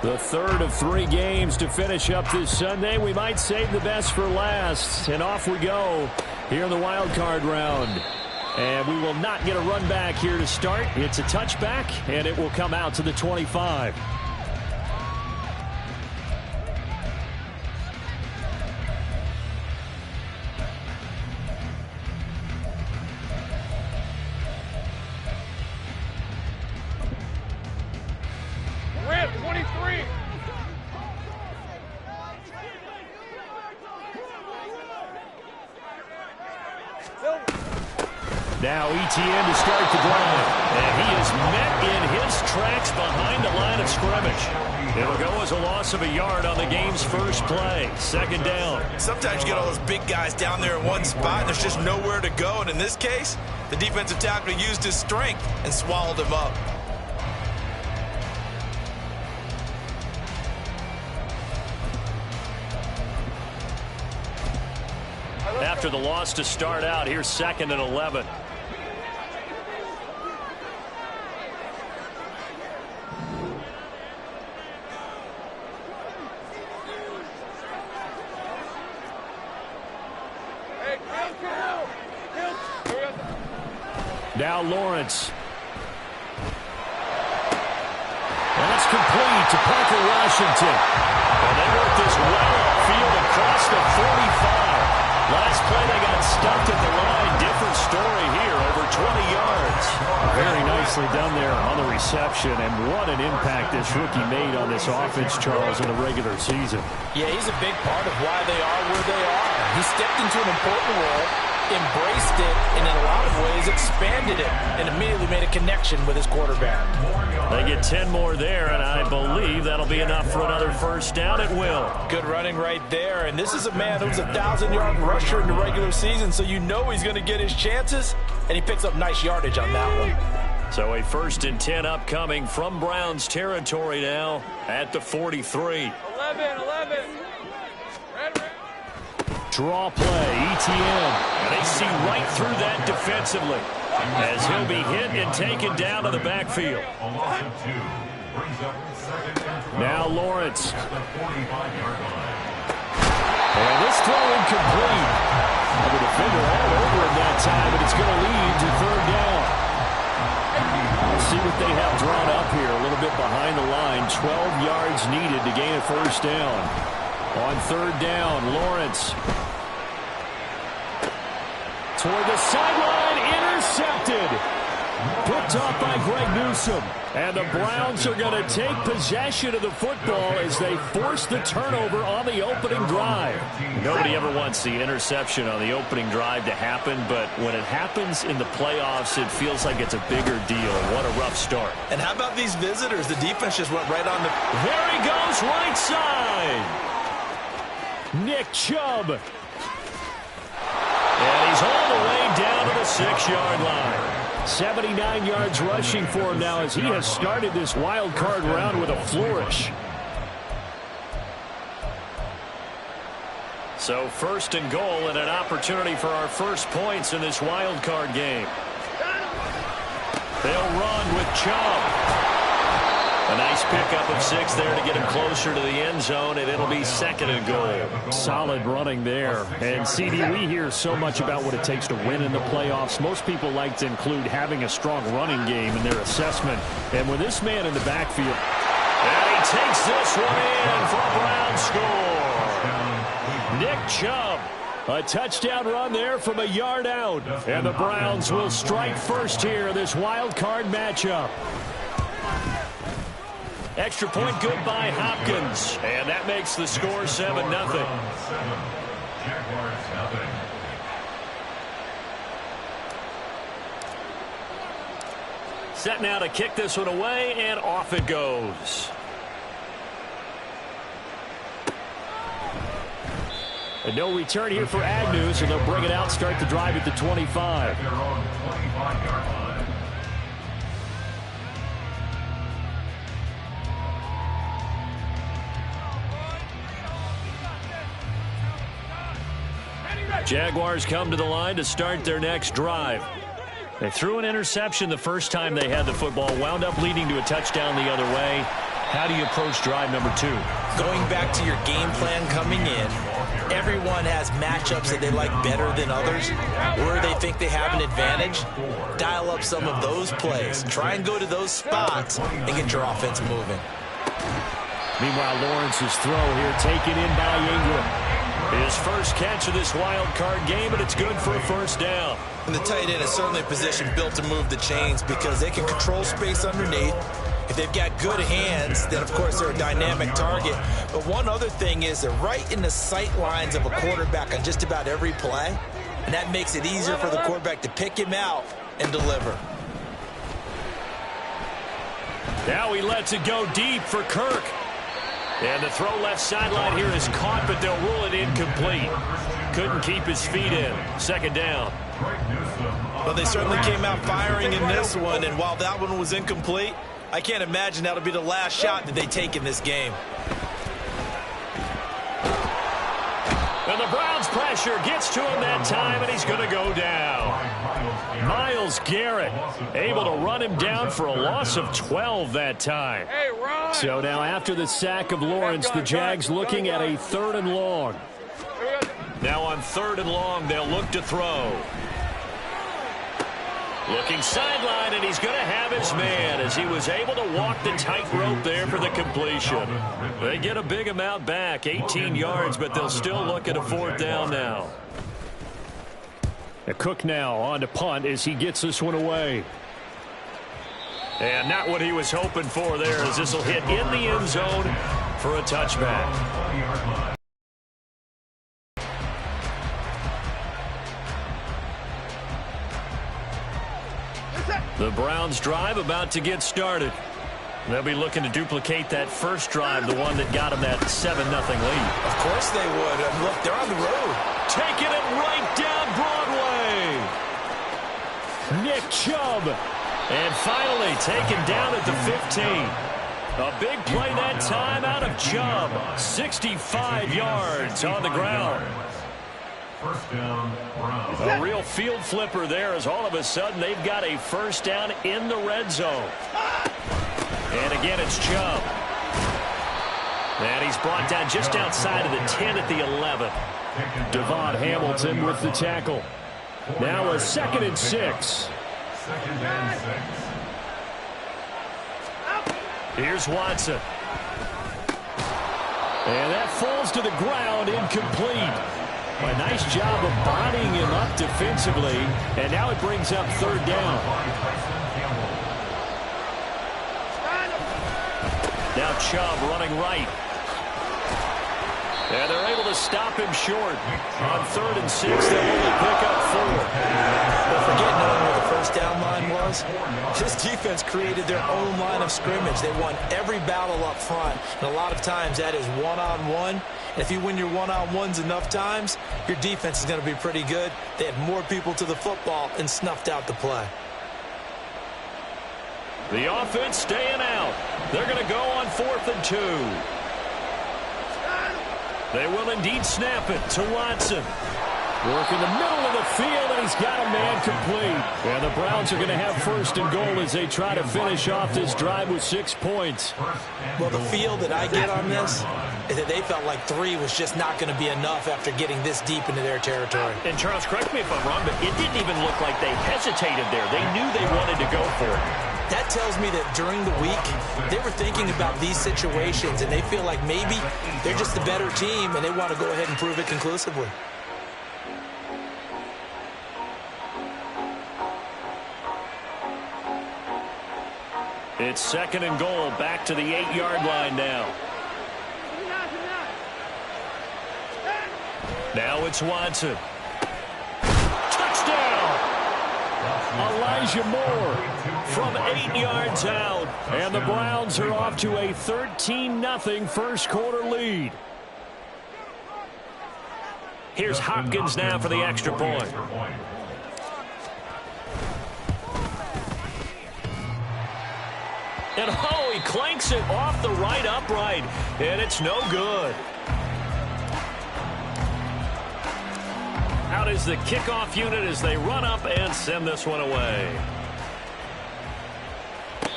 The third of 3 games to finish up this Sunday. We might save the best for last. And off we go here in the wild card round. And we will not get a run back here to start. It's a touchback, and it will come out to the 25. Now Etienne to start the drive. And he is met in his tracks behind the line of scrimmage. It'll go as a loss of a yard on the game's first play. Second down. Sometimes you get all those big guys down there in one spot, and there's just nowhere to go. And in this case, the defensive tackle used his strength and swallowed him up. After the loss to start out, here's 2nd and 11. Now Lawrence. And it's complete to Parker Washington. And they work this well upfield across the 45. Last play they got stuffed at the line. Different story here, over 20 yards. Very nicely done there on the reception. And what an impact this rookie made on this offense, Charles, in the regular season. Yeah, he's a big part of why they are where they are. He stepped into an important role, embraced it, and in a lot of ways expanded it, and immediately made a connection with his quarterback. They get 10 more there, and I believe that'll be enough for another first down at will. Good running right there, and this is a man who's a 1,000-yard rusher in the regular season, so you know he's going to get his chances, and he picks up nice yardage on that one. So a 1st and 10 upcoming from Browns territory now at the 43. 11. Draw play, Etienne. And they see right through that defensively as he'll be hit and taken down to the backfield. Now Lawrence. And this throw incomplete. The defender all over him that time, but it's going to lead to 3rd down. Let's see what they have drawn up here. A little bit behind the line. 12 yards needed to gain a 1st down. On 3rd down, Lawrence. Toward the sideline, intercepted. Picked off by Greg Newsome. And the Browns are going to take possession of the football as they force the turnover on the opening drive. Nobody ever wants the interception on the opening drive to happen, but when it happens in the playoffs, it feels like it's a bigger deal. What a rough start. And how about these visitors? The defense just went right on the... There he goes, right side. Nick Chubb. And he's all the way down to the 6-yard line. 79 yards rushing for him now as he has started this wild card round with a flourish. So 1st and goal and an opportunity for our first points in this wild card game. They'll run with Chubb. A nice pickup of 6 there to get him closer to the end zone, and it'll be 2nd and goal. Solid running there. And, CD, we hear so much about what it takes to win in the playoffs. Most people like to include having a strong running game in their assessment. And with this man in the backfield, and he takes this one in for a Browns score. Nick Chubb. A touchdown run there from a yard out. And the Browns will strike first here in this wild card matchup. Extra point good by Hopkins. And that makes the score 7-0. Set now to kick this one away, and off it goes. And no return here for Agnew, so they'll bring it out, start the drive at the 25. Jaguars come to the line to start their next drive. They threw an interception the first time they had the football, wound up leading to a touchdown the other way. How do you approach drive number 2? Going back to your game plan coming in, everyone has matchups that they like better than others, where they think they have an advantage. Dial up some of those plays. Try and go to those spots and get your offense moving. Meanwhile, Lawrence's throw here taken in by Ingram. His first catch of this wild card game, and it's good for a first down. And the tight end is certainly a position built to move the chains because they can control space underneath. If they've got good hands, then of course they're a dynamic target. But one other thing is they're right in the sight lines of a quarterback on just about every play. And that makes it easier for the quarterback to pick him out and deliver. Now he lets it go deep for Kirk. And the throw left sideline here is caught, but they'll rule it incomplete. Couldn't keep his feet in. Second down. Well, they certainly came out firing in this one, and while that one was incomplete, I can't imagine that'll be the last shot that they take in this game. And the Browns pressure gets to him that time, and he's going to go down. Myles Garrett able to run him down for a loss of 12 that time. So now after the sack of Lawrence, the Jags looking at a 3rd and long. Now on 3rd and long, they'll look to throw. Looking sideline, and he's going to have his man as he was able to walk the tightrope there for the completion. They get a big amount back, 18 yards, but they'll still look at a 4th down now. Cook now on to punt as he gets this one away. And not what he was hoping for there, as this will hit in the end zone for a touchback. The Browns drive about to get started. They'll be looking to duplicate that first drive, the one that got them that 7-0 lead. Of course they would. Look, they're on the road. Taking it right down Broadway. Nick Chubb. And finally taken down at the 15. A big play that time out of Chubb. 65 yards on the ground. A real field flipper there, as all of a sudden they've got a first down in the red zone. And again, it's Chubb. And he's brought down just outside of the 10 at the 11. Devon Hamilton with the tackle. Now a 2nd and 6. Here's Watson. And that falls to the ground, incomplete. A nice job of bodying him up defensively, and now it brings up 3rd down. Now Chubb running right. And they're able to stop him short. On 3rd and 6, they'll only pick up 4. But forget knowing where the first down line was. This defense created their own line of scrimmage. They won every battle up front. And a lot of times that is one-on-one. And if you win your one-on-ones enough times, your defense is going to be pretty good. They had more people to the football and snuffed out the play. The offense staying out. They're going to go on 4th and 2. They will indeed snap it to Watson. Work in the middle of the field, and he's got a man complete. And the Browns are going to have 1st and goal as they try to finish off this drive with 6 points. Well, the feel that I get on this is that they felt like 3 was just not going to be enough after getting this deep into their territory. And Charles, correct me if I'm wrong, but it didn't even look like they hesitated there. They knew they wanted to go for it. That tells me that during the week, they were thinking about these situations, and they feel like maybe they're just the better team, and they want to go ahead and prove it conclusively. It's 2nd and goal, back to the 8-yard line now. Now it's Watson. Touchdown! Elijah Moore from 8 yards out. And the Browns are off to a 13-0 first quarter lead. Here's Hopkins now for the extra point. And oh, he clanks it off the right upright. And it's no good. Out is the kickoff unit as they run up and send this one away.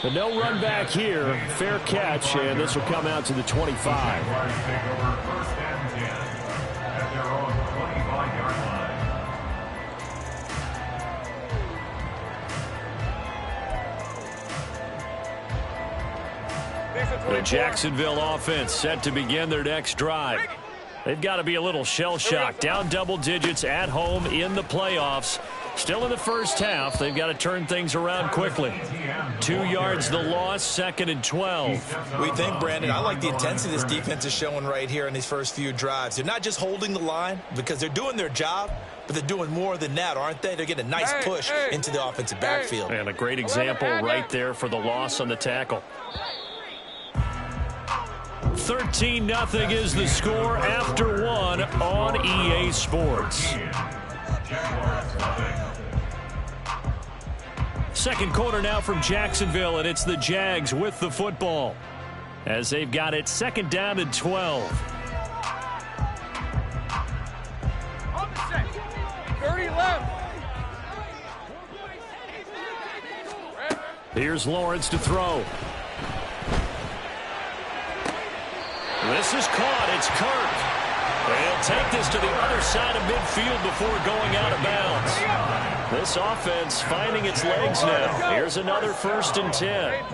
But no run back here. Fair catch, and this will come out to the 25. The Jacksonville offense set to begin their next drive. They've got to be a little shell-shocked. Down double digits at home in the playoffs. Still in the first half. They've got to turn things around quickly. 2 yards the loss, 2nd and 12. We think, Brandon, I like the intensity this defense is showing right here in these first few drives. They're not just holding the line because they're doing their job, but they're doing more than that, aren't they? They're getting a nice push into the offensive backfield. And a great example right there for the loss on the tackle. 13-0 is the score after 1 on EA Sports. Second quarter now from Jacksonville, and it's the Jags with the football as they've got it 2nd down and 12. 30 left. Here's Lawrence to throw. This is caught. It's Kirk. They'll take this to the other side of midfield before going out of bounds. This offense finding its legs now. Here's another 1st and 10.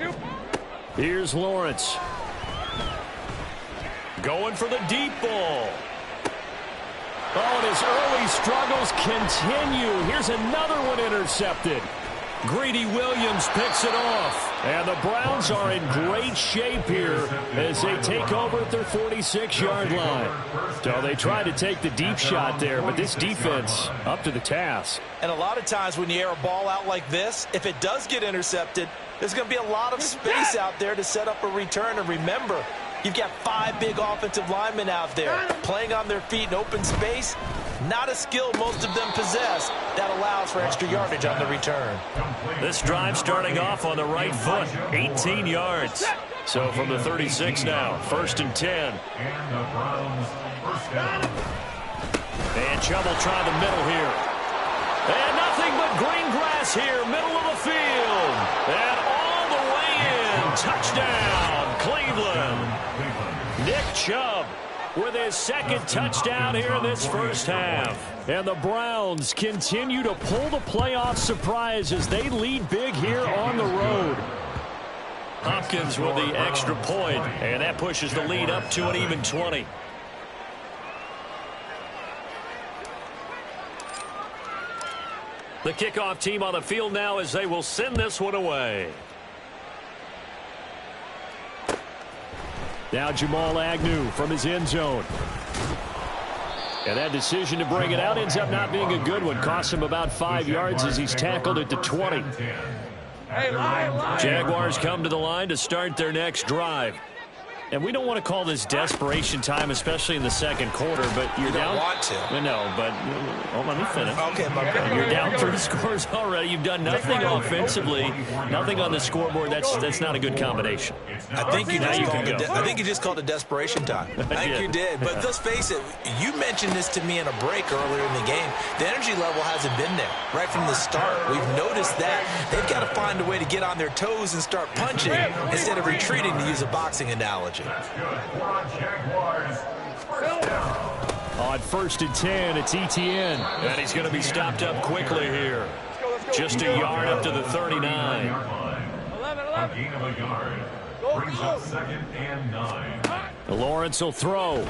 Here's Lawrence. Going for the deep ball. Oh, and his early struggles continue. Here's another one intercepted. Greedy Williams picks it off. And the Browns are in great shape here as they take over at their 46-yard line. So they try to take the deep shot there, but this defense up to the task. And a lot of times when you air a ball out like this, if it does get intercepted, there's going to be a lot of space out there to set up a return. And remember, you've got 5 big offensive linemen out there playing on their feet in open space. Not a skill most of them possess that allows for extra yardage on the return. This drive starting off on the right foot, 18 yards. So from the 36 now, 1st and 10. And Chubb will try the middle here. And nothing but green grass here, middle of the field. And all the way in, touchdown, Cleveland. Nick Chubb with his 2nd touchdown here in this first half. And the Browns continue to pull the playoff surprise as they lead big here on the road. Hopkins with the extra point, and that pushes the lead up to an even 20. The kickoff team on the field now as they will send this one away. Now Jamal Agnew from his end zone. And that decision to bring it out ends up not being a good one. Costs him about 5 yards as he's tackled at the 20. Jaguars come to the line to start their next drive. And we don't want to call this desperation time, especially in the second quarter, but you're down. You don't want to. No, but let me finish. Okay, my bad. You're down 3 scores already. You've done nothing offensively, nothing on the scoreboard. That's not a good combination. I think you just called it desperation time. I think you did. But let's face it, you mentioned this to me in a break earlier in the game. The energy level hasn't been there right from the start. We've noticed that. They've got to find a way to get on their toes and start punching instead of retreating, to use a boxing analogy. On 1st and 10, it's Etienne. And he's going to be stopped up quickly here. Just a yard up to the 39. 11. Brings up 2nd and 9. Lawrence will throw.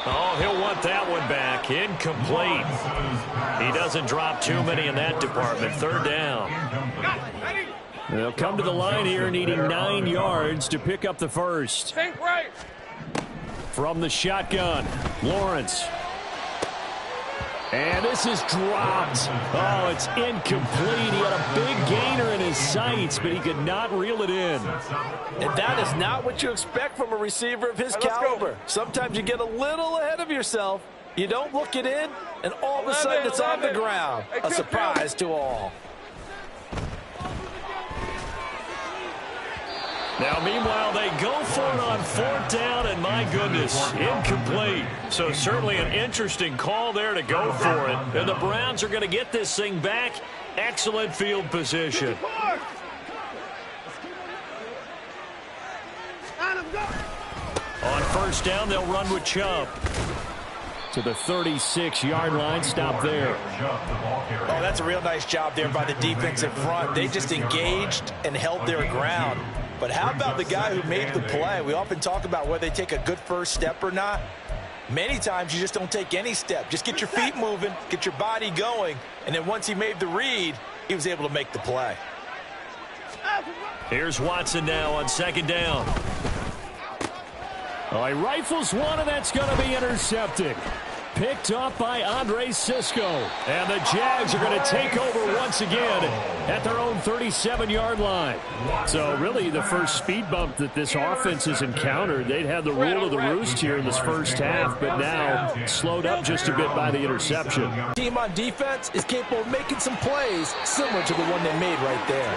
Oh, he'll want that one back. Incomplete. He doesn't drop too many in that department. 3rd down. They'll come to the line here needing 9 yards to pick up the first. Think right. From the shotgun, Lawrence. And this is dropped. Oh, it's incomplete. He had a big gainer in his sights, but he could not reel it in. And that is not what you expect from a receiver of his caliber. Sometimes you get a little ahead of yourself. You don't look it in, and all of a sudden it's on the ground. A surprise to all. Now, meanwhile, they go for it on 4th down, and my goodness, incomplete. So certainly an interesting call there to go for it. And the Browns are going to get this thing back Excellent field position. On first down, they'll run with Chubb. To the 36-yard line, stop there. Oh, that's a real nice job there by the defensive front. They just engaged and held their ground. But how about the guy who made the play? We often talk about whether they take a good first step or not. Many times you just don't take any step. Just get your feet moving, get your body going, and then once he made the read, he was able to make the play. Here's Watson now on second down. Oh, he rifles one, and that's going to be intercepted. Picked up by Andre Cisco. And the Jags are going to take over once again at their own 37-yard line. So really the first speed bump that this offense has encountered. They'd had the rule of the roost here in this first half, but now slowed up just a bit by the interception. Team on defense is capable of making some plays similar to the one they made right there.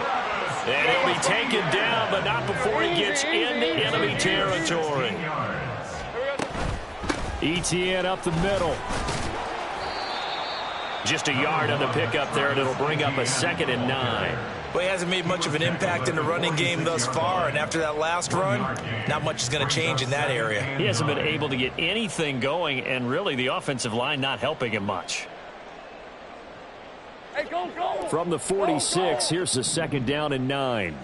And he'll be taken down, but not before he gets into enemy territory. Etienne up the middle. Just a yard on the pickup there, and it'll bring up a 2nd and 9. Well, he hasn't made much of an impact in the running game thus far, and after that last run, not much is going to change in that area. He hasn't been able to get anything going, and really the offensive line not helping him much. Hey, go. From the 46, here's the 2nd down and 9.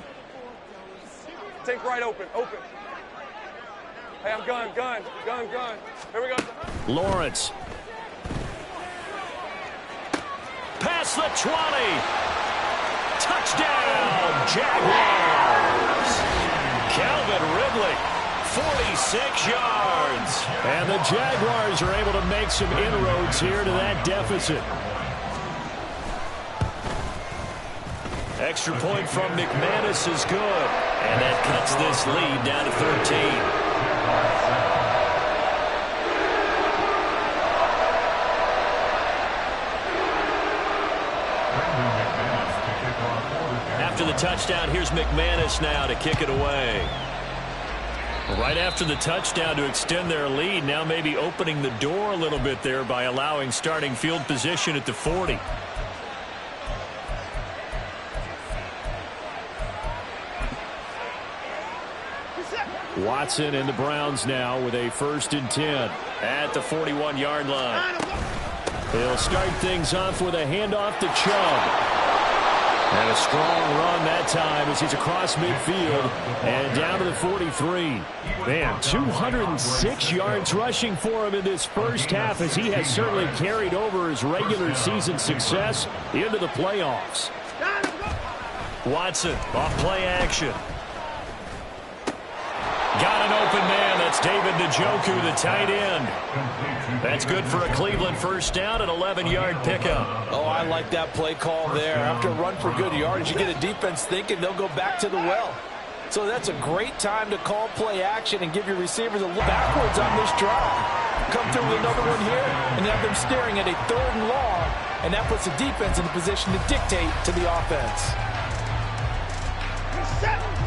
Take right open. Hey, I'm gun. Here we go. Lawrence. Past the 20. Touchdown, Jaguars. Calvin Ridley, 46 yards. And the Jaguars are able to make some inroads here to that deficit. Extra point from McManus is good. And that cuts this lead down to 13. After the touchdown, here's McManus now to kick it away. Right after the touchdown to extend their lead, now maybe opening the door a little bit there by allowing starting field position at the 40. Watson and the Browns now with a 1st and 10 at the 41-yard line. They'll start things off with a handoff to Chubb. And a strong run that time as he's across midfield and down to the 43. Man, 206 yards rushing for him in this first half as he has certainly carried over his regular season success into the playoffs. Watson off play action. Got an open man. That's David Njoku, the tight end. That's good for a Cleveland first down, an 11-yard pickup. Oh, I like that play call there. After a run for good yardage, you get a defense thinking they'll go back to the well. So that's a great time to call play action and give your receivers a look backwards on this drive. Come through with another one here and have them staring at a 3rd and long, and that puts the defense in a position to dictate to the offense.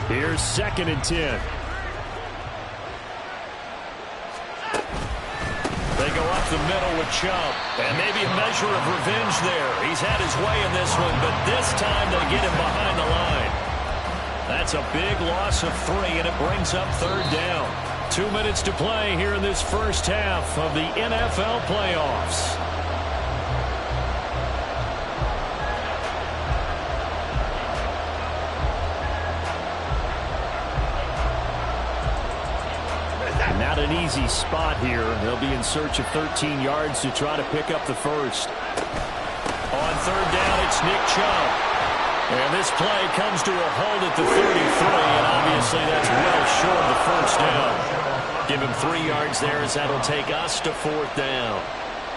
Here's 2nd and 10. They go up the middle with Chubb. And maybe a measure of revenge there. He's had his way in this one, but this time they get him behind the line. That's a big loss of 3, and it brings up 3rd down. 2 minutes to play here in this first half of the NFL playoffs. Not an easy spot here. They'll be in search of 13 yards to try to pick up the first. On 3rd down, it's Nick Chubb. And this play comes to a hold at the 33, and obviously that's well short of the first down. Give him 3 yards there as that'll take us to 4th down.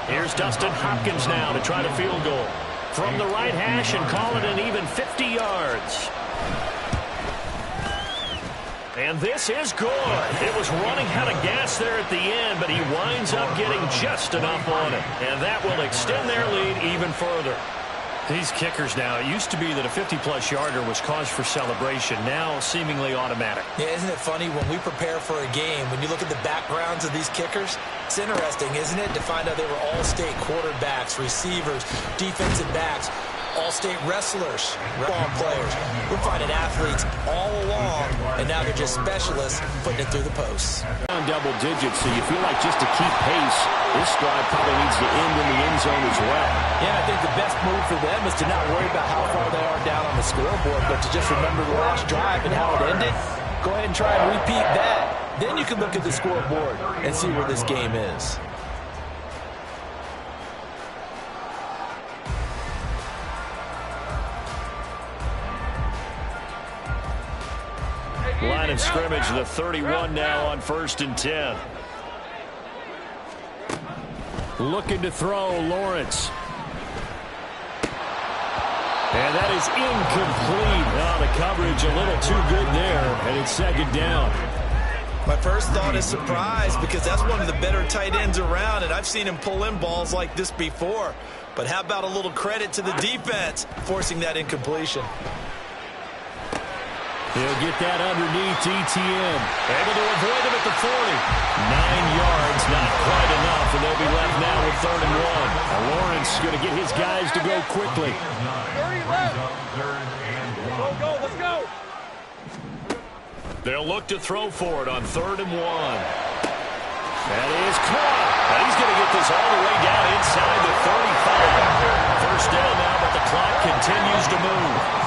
Here's Dustin Hopkins now to try the field goal. From the right hash and call it an even 50 yards. And this is good. It was running out of gas there at the end, but he winds up getting just enough on it. And that will extend their lead even further. These kickers now, it used to be that a 50-plus yarder was cause for celebration. Now seemingly automatic. Yeah, isn't it funny when we prepare for a game, when you look at the backgrounds of these kickers, it's interesting, isn't it, to find out they were all-state quarterbacks, receivers, defensive backs. All-state wrestlers, ball players. We're finding athletes all along, and now they're just specialists putting it through the posts. On double digits, so you feel like just to keep pace, this drive probably needs to end in the end zone as well. Yeah, I think the best move for them is to not worry about how far they are down on the scoreboard, but to just remember the last drive and how it ended. Go ahead and try and repeat that. Then you can look at the scoreboard and see where this game is. Line of scrimmage, the 31 now on 1st and 10. Looking to throw, Lawrence. And that is incomplete. Oh, the coverage a little too good there, and it's 2nd down. My first thought is surprise, because that's one of the better tight ends around, and I've seen him pull in balls like this before. But how about a little credit to the defense forcing that incompletion? He'll get that underneath ETN. Able to avoid him at the 40. 9 yards, not quite enough, and they'll be left now with 3rd and 1. Now Lawrence going to get his guys to go quickly. 30 left. Go, let's go. They'll look to throw for it on 3rd and 1. That is caught. Now he's going to get this all the way down inside the 35. First down now, but the clock continues to move.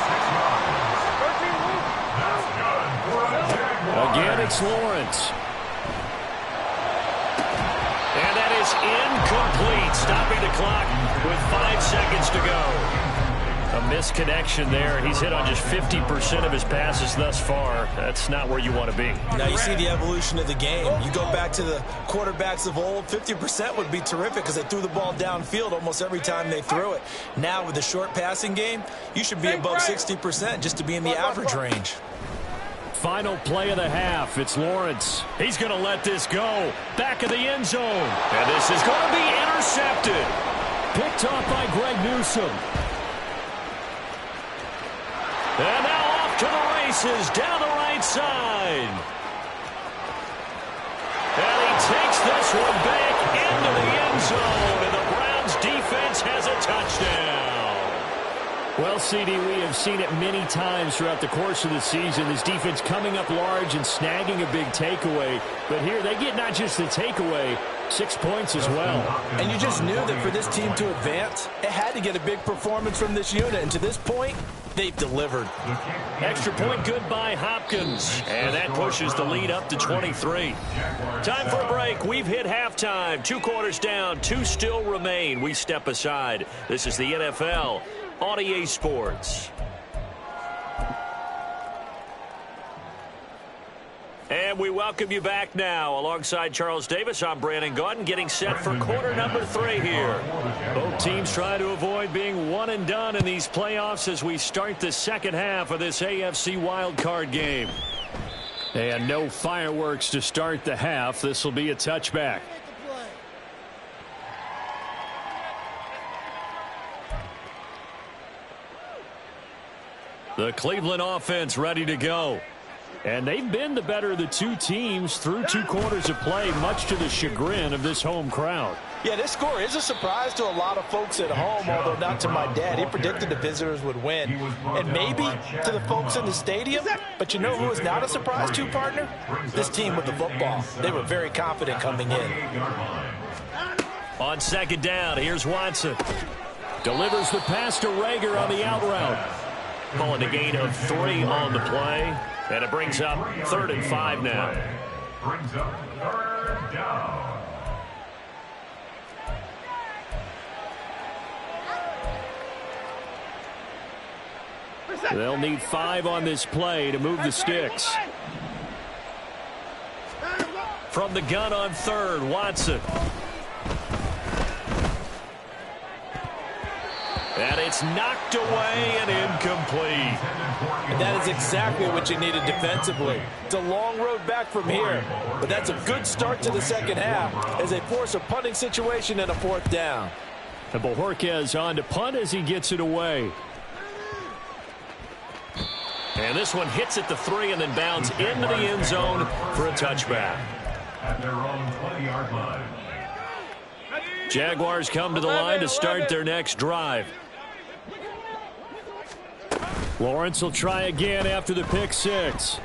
Again, it's Lawrence. And that is incomplete, stopping the clock with 5 seconds to go. A misconnection there. He's hit on just 50% of his passes thus far. That's not where you want to be. Now you see the evolution of the game. You go back to the quarterbacks of old, 50% would be terrific because they threw the ball downfield almost every time they threw it. Now with the short passing game, you should be above 60% just to be in the average range. Final play of the half. It's Lawrence. He's going to let this go. Back of the end zone. And this is going to be intercepted. Picked off by Greg Newsome. And now off to the races down the right side. And he takes this one back into the end zone. And the Browns defense has a touchdown. Well, CD, we have seen it many times throughout the course of the season. This defense coming up large and snagging a big takeaway. But here they get not just the takeaway, 6 points as well. And you just knew that for this team to advance, it had to get a big performance from this unit. And to this point, they've delivered. Extra point good by Hopkins. And that pushes the lead up to 23. Time for a break. We've hit halftime. 2 quarters down. 2 still remain. We step aside. This is the NFL on EA Sports. And we welcome you back now. Alongside Charles Davis, I'm Brandon Gaudin, getting set for quarter number 3 here. Both teams try to avoid being one and done in these playoffs as we start the second half of this AFC wildcard game. And no fireworks to start the half. This will be a touchback. The Cleveland offense ready to go. And they've been the better of the 2 teams through 2 quarters of play, much to the chagrin of this home crowd. Yeah, this score is a surprise to a lot of folks at home, although not to my dad. He predicted the visitors would win. And maybe to the folks in the stadium. But you know who is not a surprise to, partner? This team with the football. They were very confident coming in. On second down, here's Watson. Delivers the pass to Rager on the out route. Calling a gain of 3 on the play. And it brings up 3rd and 5 now. Brings up 3rd down. They'll need 5 on this play to move the sticks. From the gun on 3rd, Watson. And it's knocked away and incomplete. And that is exactly what you needed defensively. It's a long road back from here, but that's a good start to the second half as they force a punting situation and a 4th down. And Bojorquez on to punt as he gets it away. And this one hits at the 3 and then bounds into the end zone for a touchback. At their own 20-yard line. Jaguars come to the line to start their next drive. Lawrence will try again after the pick six.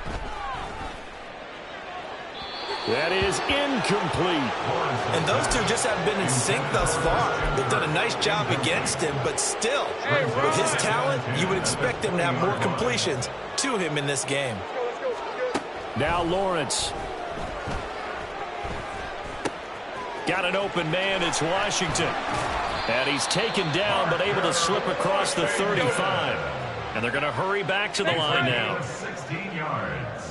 That is incomplete. And those two just haven't been in sync thus far. They've done a nice job against him, but still, with his talent, you would expect him to have more completions to him in this game. Now Lawrence. Got an open man. It's Washington. And he's taken down, but able to slip across the 35. And they're going to hurry back to the line now. 16 yards.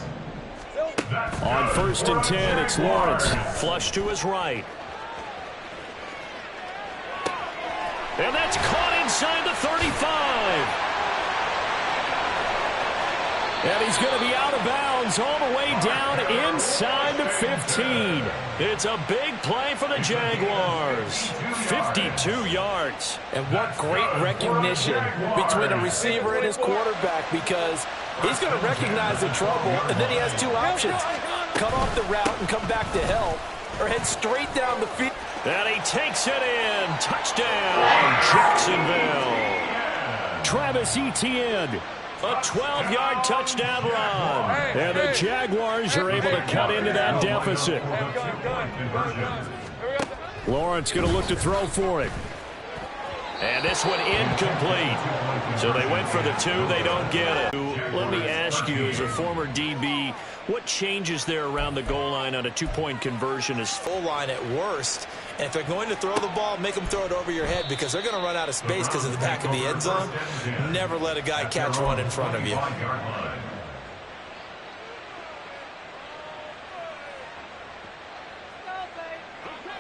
On 1st and 10, it's Lawrence. Flush to his right. And that's caught inside the 35. And he's going to be out of bounds all the way down inside the 15. It's a big play for the Jaguars. 52 yards. And what great recognition between a receiver and his quarterback, because he's going to recognize the trouble, and then he has two options. Cut off the route and come back to help, or head straight down the field. And he takes it in. Touchdown, Jacksonville. Travis Etienne. A 12-yard touchdown run. And the Jaguars are able to cut into that deficit. Lawrence going to look to throw for it. And this one incomplete. So they went for the two. They don't get it. Let me ask you, as a former DB, what changes there around the goal line on a two-point conversion? Is full line at worst. And if they're going to throw the ball, make them throw it over your head, because they're going to run out of space because of the back of the end zone. Never let a guy catch one in front of you.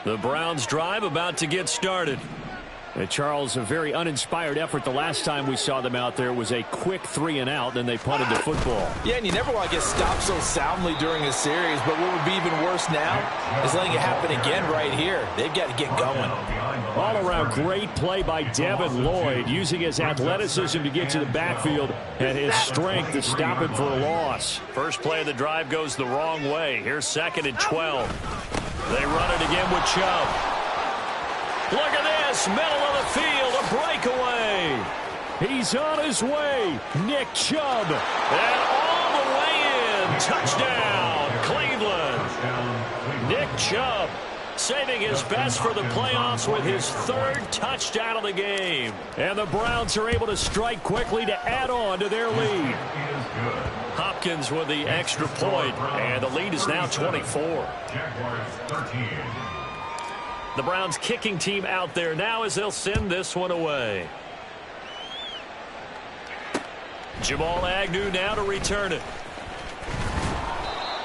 The Browns drive about to get started. Charles, a very uninspired effort. The last time we saw them out there was a quick 3-and-out, then they punted the football. Yeah, and you never want to get stopped so soundly during a series, but what would be even worse now is letting it happen again right here. They've got to get going. All around great play by Devin Lloyd, using his athleticism to get to the backfield and his strength to stop him for a loss. First play of the drive goes the wrong way. Here's 2nd and 12. They run it again with Chubb. Look at this, middle of the field, a breakaway. He's on his way, Nick Chubb. And all the way in, touchdown, Cleveland. Nick Chubb saving his best for the playoffs with his 3rd touchdown of the game. And the Browns are able to strike quickly to add on to their lead. Hopkins with the extra point, and the lead is now 24. Jaguars 13. The Browns kicking team out there now as they'll send this one away. Jamal Agnew now to return it.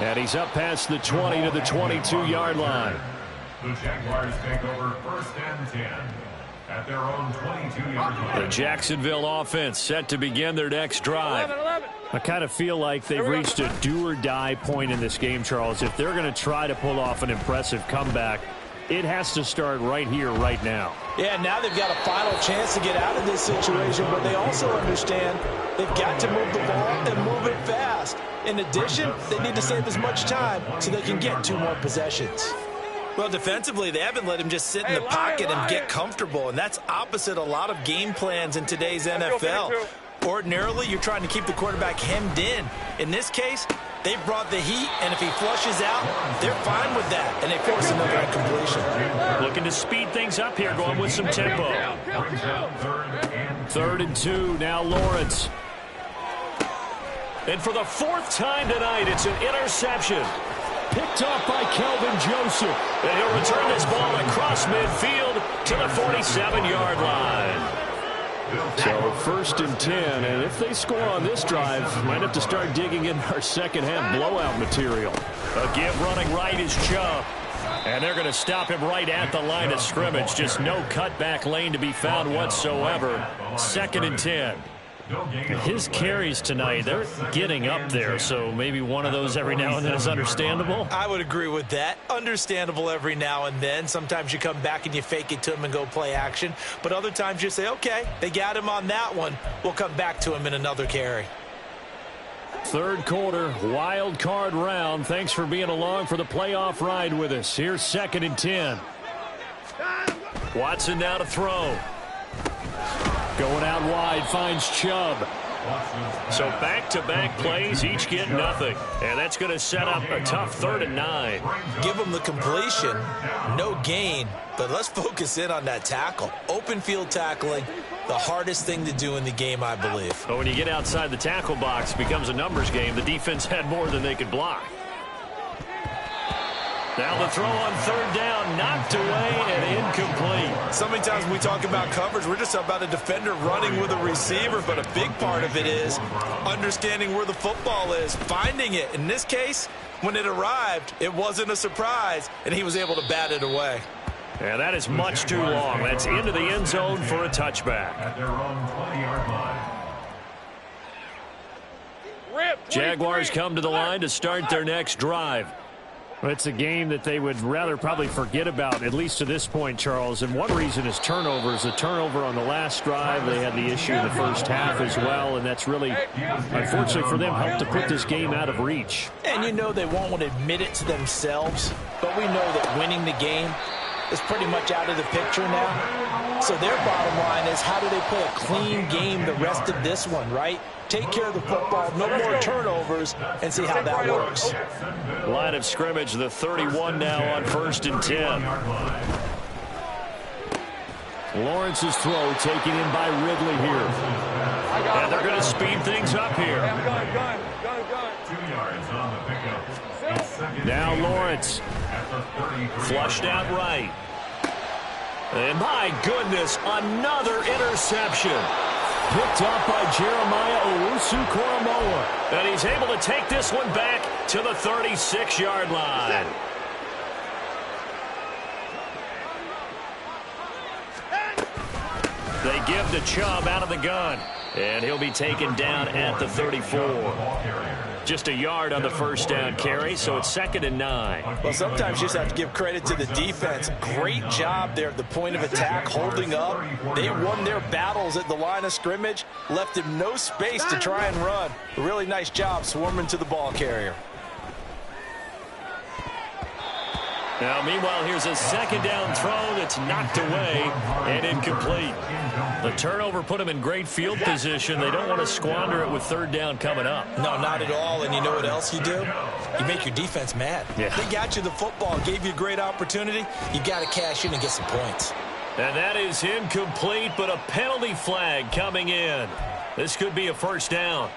And he's up past the 20 to the 22-yard line. The Jaguars take over 1st and 10 at their own 22-yard line. The Jacksonville offense set to begin their next drive. 11. I kind of feel like they've reached a do-or-die point in this game, Charles. If they're going to try to pull off an impressive comeback, it has to start right here, right now. Yeah, now they've got a final chance to get out of this situation, but they also understand they've got to move the ball and move it fast. In addition, they need to save as much time so they can get 2 more possessions. Well, defensively, they haven't let him just sit in the pocket and get comfortable, and that's opposite a lot of game plans in today's NFL. Ordinarily, you're trying to keep the quarterback hemmed in. In this case, they brought the heat, and if he flushes out, they're fine with that, and they force another incompletion. Looking to speed things up here, going with some tempo. 3rd and 2, now Lawrence. And for the 4th time tonight, it's an interception. Picked off by Kelvin Joseph. And he'll return this ball across midfield to the 47-yard line. So 1st and 10, and if they score on this drive, might have to start digging in our second-half blowout material. A give running right is Chubb. And they're going to stop him right at the line of scrimmage. Just no cutback lane to be found whatsoever. 2nd and 10. His carries tonight, they're getting up there, so maybe one of those every now and then is understandable. I would agree with that. Understandable every now and then. Sometimes you come back and you fake it to him and go play action. But other times you say, okay, they got him on that one. We'll come back to him in another carry. 3rd quarter, wild card round. Thanks for being along for the playoff ride with us. Here's 2nd and 10. Watson now to throw. Going out wide, finds Chubb. So back-to-back plays, each get nothing. And that's going to set up a tough 3rd and 9. Give them the completion, no gain, but let's focus in on that tackle. Open field tackling, the hardest thing to do in the game, I believe. But when you get outside the tackle box, it becomes a numbers game. The defense had more than they could block. Now the throw on 3rd down, knocked away and incomplete. So many times when we talk about coverage, we're just about a defender running with a receiver, but a big part of it is understanding where the football is, finding it. In this case, when it arrived, it wasn't a surprise, and he was able to bat it away. And that is much too long. That's into the end zone for a touchback. At their own 20-yard line. Jaguars come to the line to start their next drive. It's a game that they would rather probably forget about, at least to this point, Charles. And one reason is turnovers. The turnover on the last drive, they had the issue in the first half as well. And that's really, unfortunately for them, helped to put this game out of reach. And you know they won't admit it to themselves, but we know that winning the game is pretty much out of the picture now. So their bottom line is, how do they play a clean game the rest of this one, right? Take care of the football, no more turnovers, and see how that works. Line of scrimmage, the 31 now on 1st and 10. Lawrence's throw taken in by Ridley here. And they're going to speed things up here. 2 yards on the pickup. Now Lawrence. Flushed out right. And my goodness, another interception. Picked up by Jeremiah Owusu-Koramoah. And he's able to take this one back to the 36-yard line. They give to Chubb out of the gun. And he'll be taken down at the 34. Just a yard on the first down carry, so it's 2nd and 9. Well, sometimes you just have to give credit to the defense. Great job there at the point of attack, holding up. They won their battles at the line of scrimmage, left him no space to try and run. A really nice job swarming to the ball carrier. Now, meanwhile, here's a 2nd down throw that's knocked away and incomplete. The turnover put them in great field position. They don't want to squander it with 3rd down coming up. No, not at all. And you know what else you do? You make your defense mad. Yeah. They got you the football, gave you a great opportunity. You got to cash in and get some points. And that is incomplete, but a penalty flag coming in. This could be a 1st down.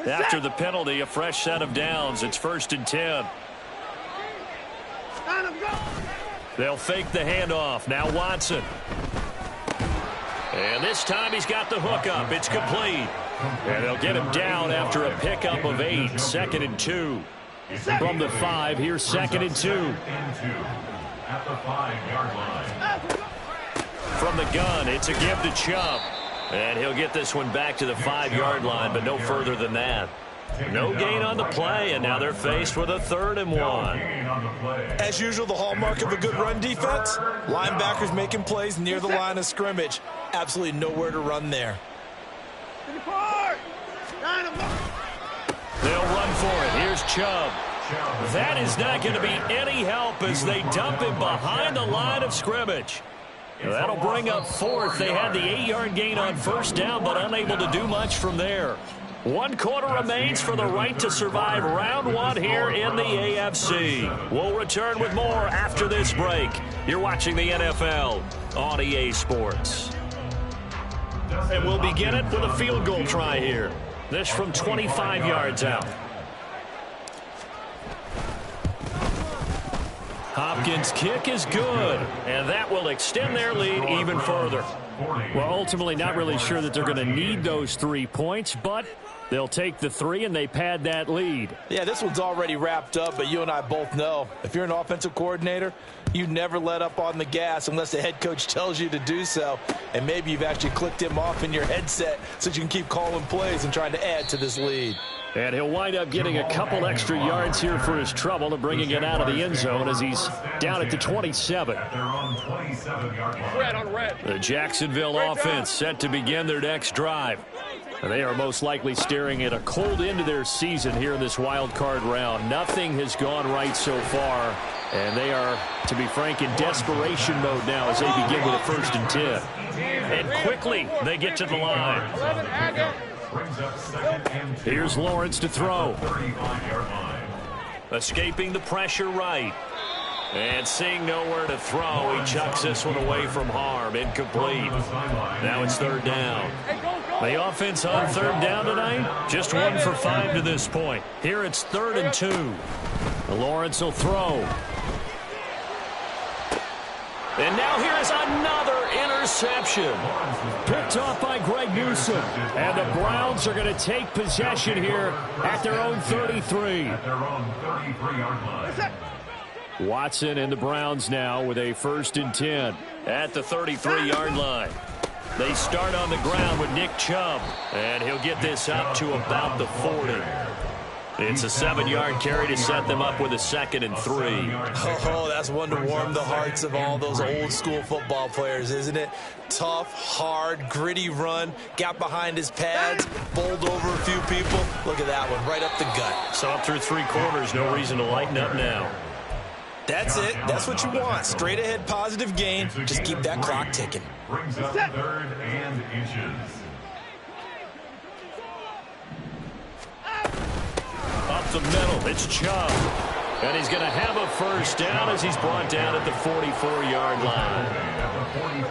After the penalty, a fresh set of downs. It's 1st and 10. They'll fake the handoff. Now Watson. And this time he's got the hook up. It's complete. And they'll get him down after a pickup of 8. 2nd and 2. From the 5, here's 2nd and 2. At the 5-yard line. From the gun, it's a give to Chubb. And he'll get this one back to the 5-yard line, but no further than that. No gain on the play, and now they're faced with a 3rd and 1. As usual, the hallmark of a good run defense, linebackers making plays near the line of scrimmage. Absolutely nowhere to run there. They'll run for it. Here's Chubb. That is not going to be any help as they dump him behind the line of scrimmage. That'll bring up 4th. They had the 8-yard gain on 1st down, but unable to do much from there. 1 quarter remains for the right to survive round 1 here in the AFC. We'll return with more after this break. You're watching the NFL on EA Sports. And we'll begin it with a field goal try here. This from 25 yards out. Hopkins' kick is good, and that will extend their lead even further. Well, ultimately not really sure that they're going to need those 3 points, but they'll take the 3 and they pad that lead. Yeah, this one's already wrapped up, but you and I both know if you're an offensive coordinator, you never let up on the gas unless the head coach tells you to do so, and maybe you've actually clicked him off in your headset so you can keep calling plays and trying to add to this lead. And he'll wind up getting a couple extra yards here for his trouble and bringing it out of the end zone as he's down at the 27. The Jacksonville offense set to begin their next drive. They are most likely staring at a cold end to their season here in this wild card round. Nothing has gone right so far And they are, to be frank, in desperation mode now as they begin with a 1st and 10. And quickly, they get to the line. Here's Lawrence to throw. Escaping the pressure right. And seeing nowhere to throw, he chucks this one away from harm. Incomplete. Now it's 3rd down. The offense on 3rd down tonight, just 1 for 5 to this point. Here it's 3rd and 2. Lawrence will throw. And now here is another interception. Picked off by Greg Newsome. And the Browns are going to take possession here at their own 33. Watson and the Browns now with a 1st and 10 at the 33-yard line. They start on the ground with Nick Chubb, and he'll get this up to about the 40. It's a 7-yard carry to set them up with a 2nd and 3. Oh, that's one to warm the hearts of all those old-school football players, isn't it? Tough, hard, gritty run, got behind his pads, bowled over a few people. Look at that one, right up the gut. So up through 3 quarters, no reason to lighten up now. That's it. That's what you want. Straight ahead, positive gain. Just keep that clock ticking. Brings up 3rd and inches. Up the middle, it's Chubb. And he's going to have a 1st down as he's brought down at the 44-yard line.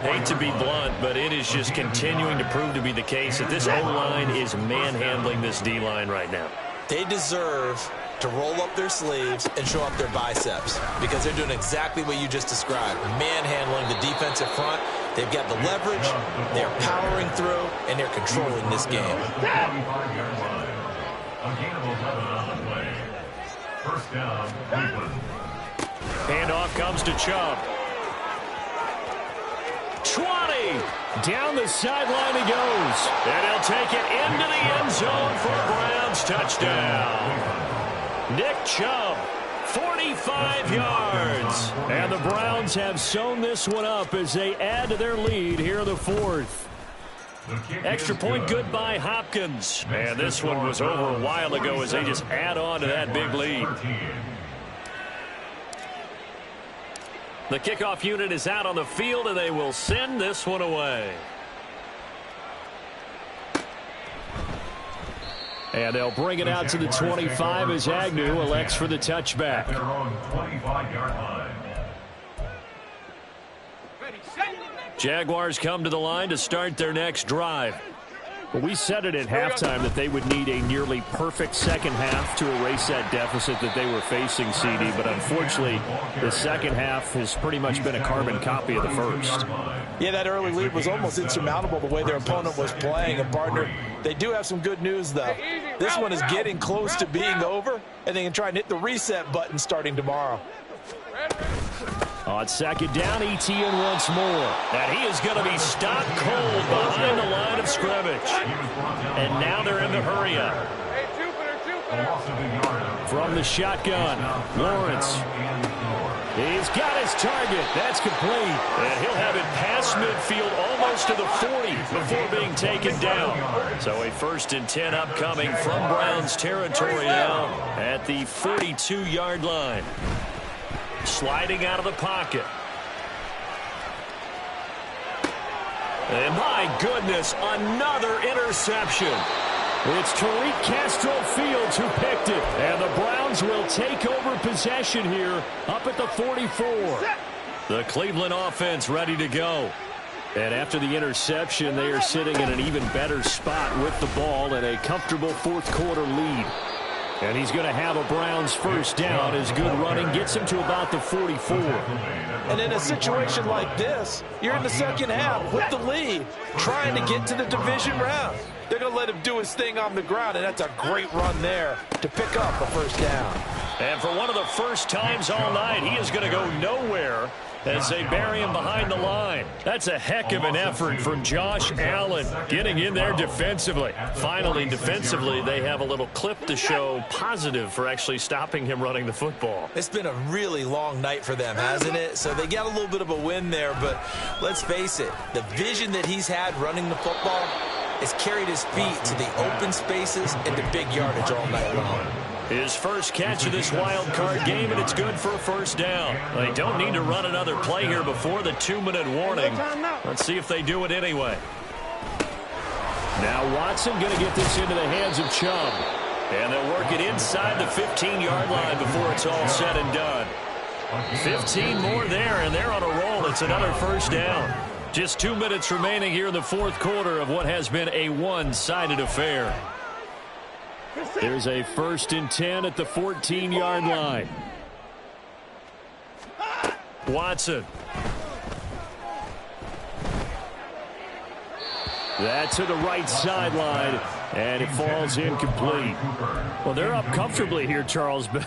Hate to be blunt, but it is just continuing to prove to be the case that this O-line is manhandling this D-line right now. They deserve to roll up their sleeves and show up their biceps because they're doing exactly what you just described, manhandling the defensive front. They've got the leverage, they're powering through, and they're controlling this game. First down, Cleveland. Handoff comes to Chubb. 20. Down the sideline he goes. And he'll take it into the end zone for a Browns touchdown. Nick Chubb, 45 yards. And the Browns have sewn this one up as they add to their lead here in the 4th. Extra point good by Hopkins. And this one was over a while ago as they just add on to that big lead. The kickoff unit is out on the field, and they will send this one away. And they'll bring it out to the 25 as Agnew elects for the touchback. Their own 25-yard line. Jaguars come to the line to start their next drive. Well, we said it at halftime that they would need a nearly perfect second half to erase that deficit that they were facing, CD. But unfortunately, the second half has pretty much been a carbon copy of the first. Yeah, that early lead was almost insurmountable the way their opponent was playing. And, partner, they do have some good news, though. This one is getting close to being over, and they can try and hit the reset button starting tomorrow. On 2nd down, Etienne once more. And he is going to be stopped cold behind the line of scrimmage. And now they're in the hurry-up. From the shotgun, Lawrence. He's got his target. That's complete. And he'll have it past midfield almost to the 40 before being taken down. So a 1st and 10 upcoming from Browns territory now at the 42-yard line. Sliding out of the pocket. And my goodness, another interception. It's Tariq Castro-Fields who picked it. And the Browns will take over possession here up at the 44. The Cleveland offense ready to go. And after the interception, they are sitting in an even better spot with the ball and a comfortable 4th quarter lead. And he's going to have a Browns 1st down as good running gets him to about the 44. And in a situation like this, you're in the second half with the lead, trying to get to the division round. They're going to let him do his thing on the ground, and that's a great run there to pick up a 1st down. And for one of the first times all night, he is going to go nowhere as they bury him behind the line. That's a heck of an effort from Josh Allen getting in there defensively. Finally, defensively, they have a little clip to show positive for actually stopping him running the football. It's been a really long night for them, hasn't it? So they got a little bit of a win there, but let's face it, the vision that he's had running the football has carried his feet to the open spaces and to big yardage all night long. His first catch of this wild card game, and it's good for a first down. They don't need to run another play here before the 2-minute warning. Let's see if they do it anyway. Now Watson going to get this into the hands of Chubb. And they'll work it inside the 15-yard line before it's all said and done. 15 more there, and they're on a roll. It's another first down. Just 2 minutes remaining here in the fourth quarter of what has been a one-sided affair. There's a 1st and 10 at the 14-yard line. Watson. That's to the right sideline, and it falls incomplete. Well, they're up comfortably here, Charles, but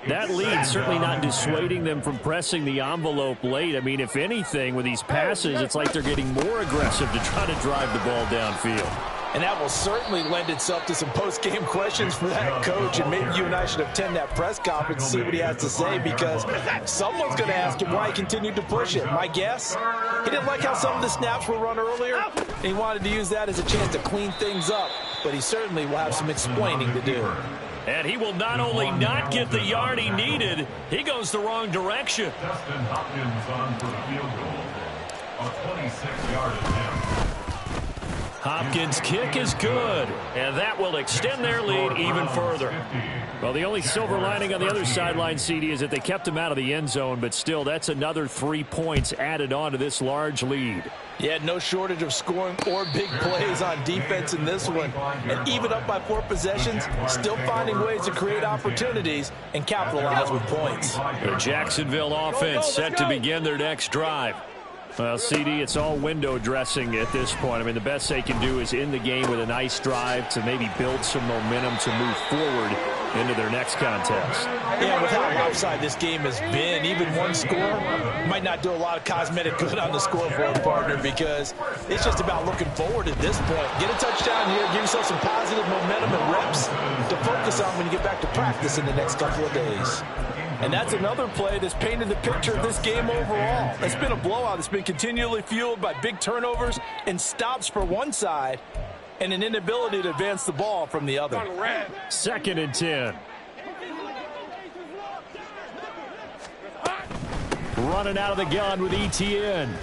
that lead certainly not dissuading them from pressing the envelope late. I mean, if anything, with these passes, it's like they're getting more aggressive to try to drive the ball downfield. And that will certainly lend itself to some post-game questions for that coach. And maybe you and I should attend that press conference and see what he has to say, because someone's going to ask him why he continued to push it. My guess, he didn't like how some of the snaps were run earlier, and he wanted to use that as a chance to clean things up. But he certainly will have some explaining to do. And he will not only not get the yard he needed, he goes the wrong direction. Dustin Hopkins on for the field goal. A 26-yard attempt. Hopkins' kick is good, and that will extend their lead even further. Well, the only silver lining on the other sideline, CD, is that they kept him out of the end zone, but still, that's another 3 points added on to this large lead. Yeah, no shortage of scoring or big plays on defense in this one. And even up by 4 possessions, still finding ways to create opportunities and capitalize with points. The Jacksonville offense set to begin their next drive. Well, CD, it's all window dressing at this point. I mean, the best they can do is in the game with a nice drive to maybe build some momentum to move forward into their next contest. Yeah, with how lopsided this game has been, even one score might not do a lot of cosmetic good on the scoreboard, partner, because it's just about looking forward at this point. Get a touchdown here, give yourself some positive momentum and reps to focus on when you get back to practice in the next couple of days. And that's another play that's painted the picture of this game overall. It's been a blowout. It's been continually fueled by big turnovers and stops for one side and an inability to advance the ball from the other. 2nd and 10. Running out of the gun with Etienne.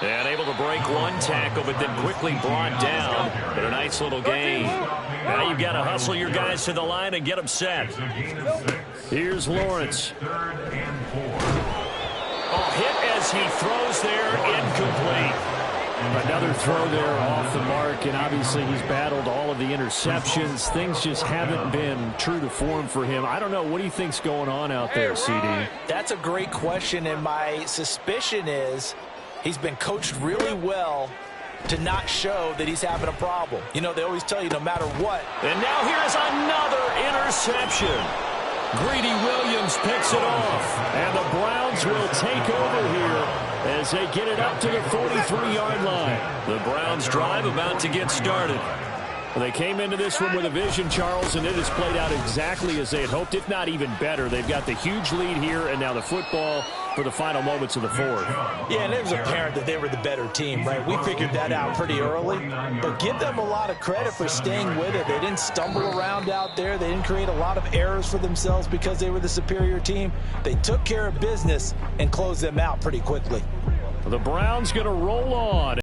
And able to break one tackle, but then quickly brought down. But a nice little gain. Now you've got to hustle your guys to the line and get them set. Here's Lawrence. Oh, hit as he throws there, incomplete. Another throw there off the mark, and obviously he's battled all of the interceptions. Things just haven't been true to form for him. I don't know. What do you think's going on out there, CD? That's a great question, and my suspicion is he's been coached really well to not show that he's having a problem. You know, they always tell you no matter what. And now here's another interception. Greedy Williams picks it off. And the Browns will take over here as they get it up to the 43-yard line. The Browns drive about to get started. Well, they came into this one with a vision, Charles, and it has played out exactly as they had hoped, if not even better. They've got the huge lead here, and now the football for the final moments of the fourth. Yeah, and it was apparent that they were the better team, right? We figured that out pretty early, but give them a lot of credit for staying with it. They didn't stumble around out there. They didn't create a lot of errors for themselves because they were the superior team. They took care of business and closed them out pretty quickly. The Browns going to roll on.